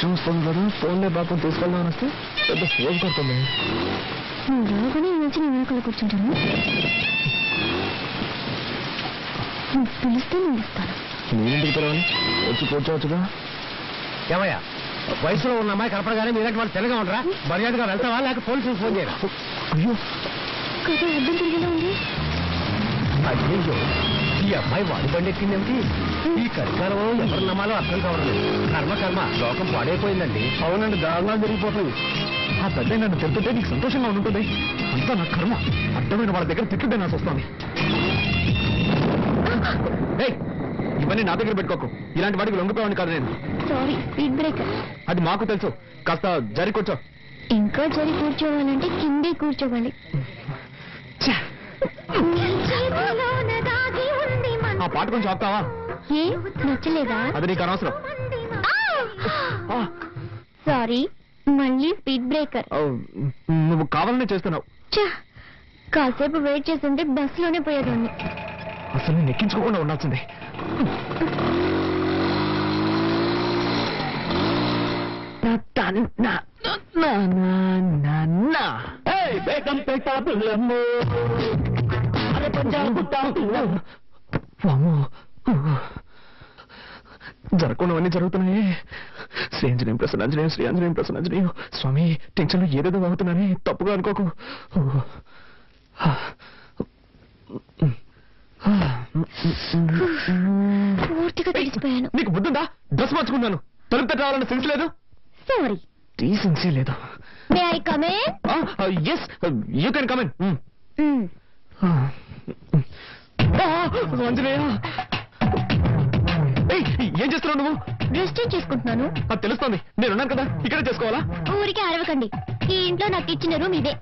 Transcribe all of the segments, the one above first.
వర్షం వస్తుంది కదా, ఫోన్లే పాపం తీసుకెళ్దామని వస్తే పెద్ద ఫోన్ కొడుతుంది. రాగానే వచ్చి నేను వెనకాల కూర్చుంటాను. పిలిస్తే నేను వస్తాను. నేనెందుకు పిలవాలి? వచ్చి కూర్చోవచ్చుగా. ఏమయ్యా, వయసులో ఉన్న అమ్మాయి కనపడగానే మీరంటే వాళ్ళు తెలుగా ఉండరా? మర్యాదగా వెళ్తావా లేక పోలీసులకు ఫోన్ చేయరా? అయ్యో కదా అర్థం తిరిగేలా ఉంది. అయ్యో, ఈ అమ్మాయి వాడి బండి ఎక్కిందేమిటి? ఈ కలికాలంలో ఎవరు నమ్మాలో అర్థం కావడం. కర్మ లోకం పాడైపోయిందండి. అవునండి, దారుణాలు జరిగిపోతుంది. ఆ పెద్ద నన్ను తిరుగుతుంటే నీకు సంతోషంగా ఉంటుంది. అంతా నా కర్మ. అర్థమైన వాళ్ళ దగ్గర తిట్టుకుంటే నాకు వస్తుంది. ఇవన్నీ నా దగ్గర పెట్టుకోకు. ఇలాంటి వాడికి లొంగిపోవాలని కాదు నేను. Sorry, speed breaker. అది మాకు తెలుసు. కాస్త జరి కూర్చో. ఇంకా జరి కూర్చోవాలంటే కిందే కూర్చోవాలి. ఆ పాట కొంచెం ఆపుతావా? ఏ నచ్చలేదా? అది నీకు అనవసరం. సారీ, మళ్ళీ స్పీడ్ బ్రేకర్. నువ్వు కావాలనే చేస్తున్నావు. కాసేపు వెయిట్ చేస్తుంటే బస్ లోనే పోయేదాన్ని. అసలు నేను ఎక్కించుకోకుండా ఉండాల్సిందే. జరగకుండావన్నీ జరుగుతున్నాయి. శ్రీ ఆంజనేయం ప్రసన్నాంజనేయం, శ్రీ ఆంజనేయం ప్రసన్నాంజనేయం. స్వామి, టెన్షన్లో ఏదేదో అవుతున్నానే, తప్పుగా అనుకోకు. పూర్తిగా తెలిసిపోయాను. నీకు బుద్ధుందా? డ్రెస్ మార్చుకున్నాను. తలుపు తట్టాలని సెన్స్ లేదు. సారీ, డీసెన్సీ లేదు. May I come in? Yes, you can come in. Anjaneya, ఏం చేస్తున్నావు నువ్వు? డ్రెస్ చేంజ్ చేసుకుంటున్నాను. అది తెలుస్తోంది. నేనున్నాను కదా, ఇక్కడే చేసుకోవాలా? ఊరికే అరవకండి. ఈ ఇంట్లో నాకు ఇచ్చిన రూమ్ ఇదే.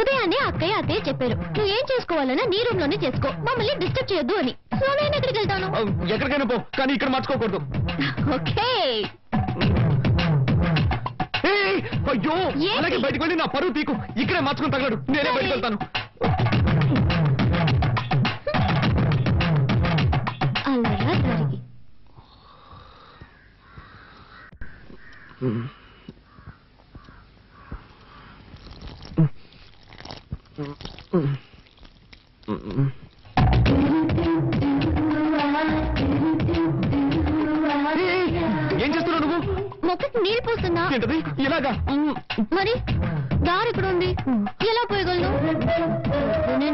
ఉదయాన్నే అత్తయ్య చెప్పారు, నువ్వు ఏం చేసుకోవాలన్నా నీ రూమ్ లోనే చేసుకో, మమ్మల్ని డిస్టర్బ్ చేయొద్దు అని. సో నేను ఎక్కడికి వెళ్తాను? ఎక్కడికైనా పో, కానీ ఇక్కడ మార్చుకోకూడదు. ఓకే. అయ్యో, అలాగే బయటకు వెళ్ళి నా పరువు తీకు. ఇక్కడే మార్చుకుని తగలడు. నేనే బయటకు వెళ్తాను. అలా జరిగి ఏం చేస్తున్నావు నువ్వు? మొక్కకి నీళ్ళు పోస్తున్నా. ఏంటది ఇలాగా? మరి దారి ఇక్కడ ఉంది, ఎలా పోయగలను?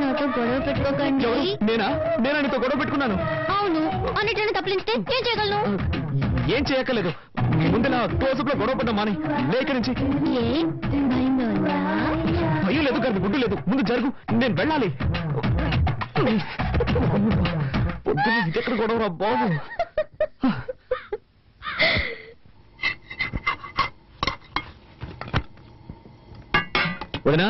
నాతో గొడవ పెట్టుకోకండి. నేనా నీతో గొడవ పెట్టుకున్నాను? అవును, అన్నిటిని తప్పించితే ఏం చేయగలను? ఏం చేయక్కర్లేదు. ముందు నా క్లోజప్ లో గొడవ పడ్డా మాని లేక నుంచి. ఏ భయంగా ఉందా? భయం లేదు గారు, గుడ్డు లేదు. ముందు జరుగు, నేను వెళ్ళాలి. పొద్దున్న ఇదెక్కడ గొడవ రా బాబు. వదినా,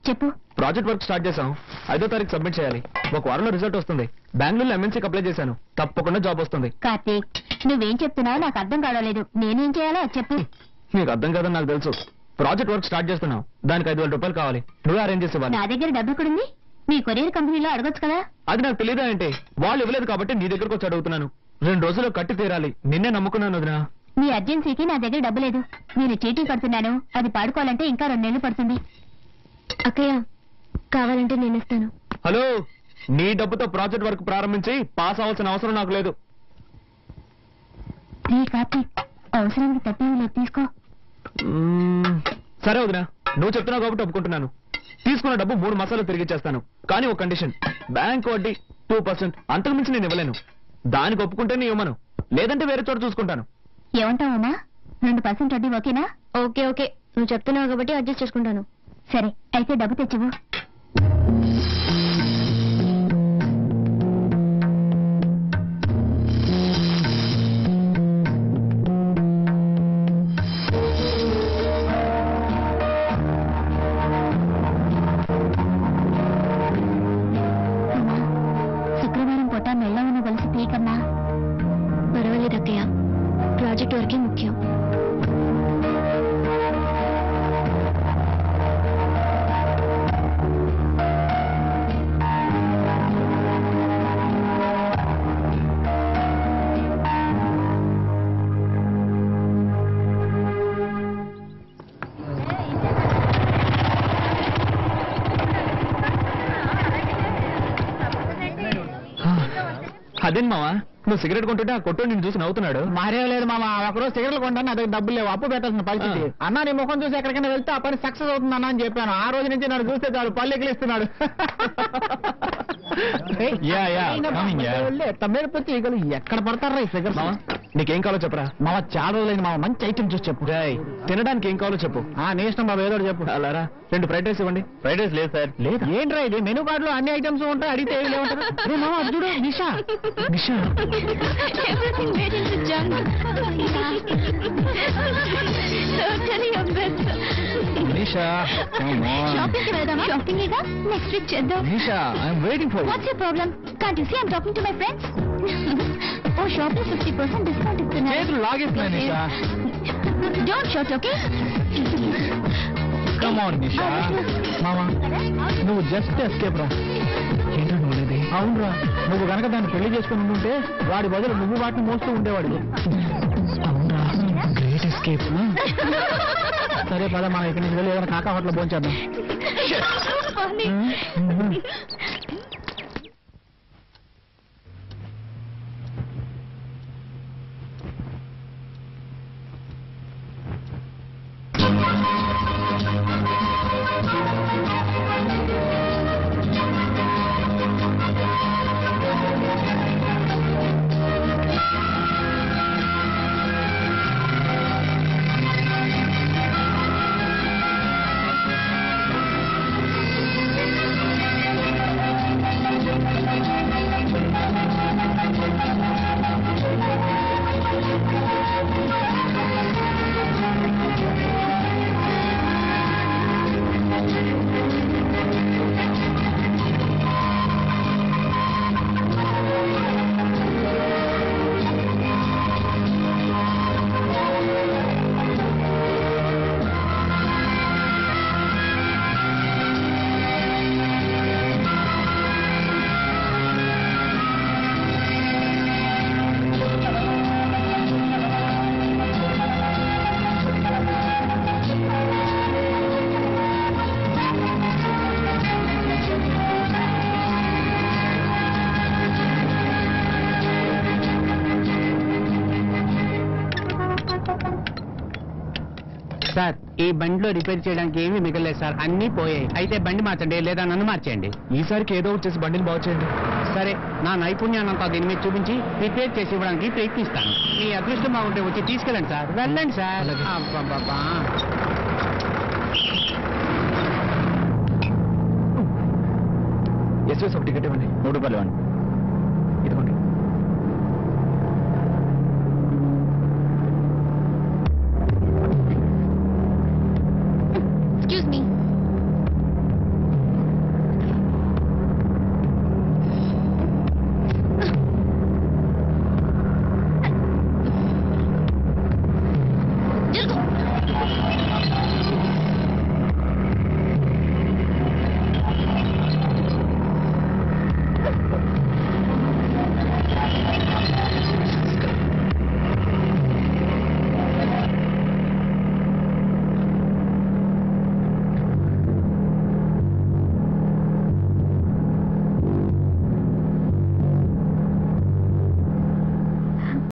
చెప్పు. ప్రాజెక్ట్ వర్క్ స్టార్ట్ చేశాం. 5వ తారీఖు సబ్మిట్ చేయాలి. ఒక వారంలో రిజల్ట్ వస్తుంది. బెంగళూరులో ఎంఎన్సీకి అప్లై చేశాను. తప్పకుండా జాబ్ వస్తుంది. కార్తీక్, నువ్వేం చెప్తున్నావు నాకు అర్థం కావలేదు. నేనేం చేయాలో చెప్పు. నీకు అర్థం కాదని నాకు తెలుసు. ప్రాజెక్ట్ వర్క్ స్టార్ట్ చేస్తున్నావు. దానికి 5,000 రూపాయలు కావాలి. నువ్వే అరేంజ్ చేసేవాళ్ళు. నా దగ్గర డబ్బు ఎక్కడుంది? నీ కొరియర్ కంపెనీలో అడగొచ్చు కదా. అది నాకు తెలియదా అంటే? వాళ్ళు ఇవ్వలేదు కాబట్టి నీ దగ్గరకు వచ్చి అడుగుతున్నాను. 2 రోజుల్లో కట్టి తీరాలి. నిన్నే నమ్ముకున్నాను వదినా. మీ అర్జెన్సీకి నా దగ్గర డబ్బు లేదు. నేను చీటీ కడుతున్నాను. అది పాడుకోవాలంటే ఇంకా 2 నెలలు పడుతుంది. అక్కయ్య, కావాలంటే నేను ఇస్తాను. హలో, నీ డబ్బుతో ప్రాజెక్ట్ వర్క్ ప్రారంభించి పాస్ అవ్వాల్సిన అవసరం నాకు లేదు. కార్తీక్, అవసరానికి తప్పేమి తీసుకో. సరే వదినా, నువ్వు చెప్తున్నావు కాబట్టి ఒప్పుకుంటున్నాను. తీసుకున్న డబ్బు 3 మాసాలు తిరిగి చేస్తాను. కానీ ఒక కండిషన్, బ్యాంక్ వడ్డీ 2%. అంతకు మించి నేను ఇవ్వలేను. దానికి ఒప్పుకుంటే నీ ఇవ్వను, లేదంటే వేరే చోట చూసుకుంటాను. ఏమంటావమ్మా? 2% వడ్డీ ఓకేనా? ఓకే ఓకే, నువ్వు చెప్తున్నావు కాబట్టి అడ్జస్ట్ చేసుకుంటాను. సరే, అయితే డబ్బు తెచ్చివు. శుక్రవారం పూట మెల్లవను కలిసి పీకమ్మా. పర్వాలేదు అక్కయ్య, ప్రాజెక్ట్ వరకే ముఖ్యం. అదేం మావా నువ్వు సిగరెట్ కొంటుంటే ఆ కొట్టు నేను చూసి నవ్వుతున్నాడు. మరేం లేదు మామ, ఒకరోజు సిగరెట్లు కొంటాను, నా దగ్గర డబ్బులు లేవు, అప్పు పెట్టాల్సిన పరిస్థితి. అన్నా నీ ముఖం చూసి ఎక్కడికైనా వెళ్తే ఆ పని సక్సెస్ అవుతుంది అన్న అని చెప్పాను. ఆ రోజు నుంచి నన్ను చూస్తే చాలు పళ్ళు ఎక్కిలిస్తున్నాడు. తమ్మేడిపోతే ఈగలు ఎక్కడ పడతారా ఈ ఫిగర్స్? నీకేం కావాలో చెప్పరా? మామ చాలా రోజులైంది మామ, మంచి ఐటమ్ చూసి చెప్పు. తినడానికి ఏం కావాలో చెప్పు. నీ ఇష్టం బాబు, ఏదో ఒకటి చెప్పు. అలారా 2 ఫ్రైడ్ రైస్ ఇవ్వండి. ఫ్రైడ్ రైస్ లేదు సార్. లేదు ఏంట్రా ఇది, మెనూ కార్డు లో అన్ని ఐటమ్స్ ఉంటాయి, అడిగితే ఏమి లేవుంటారు. రే మామ అది చూడు, నిషా. నిషా Everything made into junk. Totally your best. Nisha Shopping కి వెళ్దామా? Shopping ఏగా నెక్స్ట్ వీక్ చేద్దాం. Nisha I'm waiting for What's your problem? Can't you see I'm talking to my friends? Oh, shopping 50% discount ఇస్తున్నారు. చేతులు లాగేస్తున్నాయి Nisha. Don't shout, okay? Come on Nisha. మామ నువ్వు just escape రా. ఏంటో నువ్వులేదే. అవునరా, నువ్వు గనక దాన్ని పెళ్లి చేసుకుని ఉంటే వాడి బదులు నువ్వు వాటిని మోస్తూ ఉండేవాడు. అవునా, గ్రేట్ ఎస్కేప్. సరే పద, మనం ఇక్కడి నుంచి వెళ్ళి ఏదైనా కాకా హోటల్ భోంచేద్దాం. Funny. సార్ ఈ బండిలో రిపేర్ చేయడానికి ఏమీ మిగలేదు సార్, అన్నీ పోయాయి. అయితే బండి మార్చండి లేదా నన్ను మార్చేయండి. ఈసారికి ఏదో ఒకటి చేసి బండిని బాగు చేయండి. సరే, నా నైపుణ్యాన్నంతా దీని మీద చూపించి రిపేర్ చేసి ఇవ్వడానికి ప్రయత్నిస్తాను. మీ అదృష్టం బాగుంటే వచ్చి తీసుకెళ్ళండి సార్. వెళ్ళండి సార్. అలాగే. అబ్బబ్బబ్బా. ఎస్ఎస్ ఒక టికెట్ ఇవ్వండి. 3 రూపాయలు ఇవ్వండి.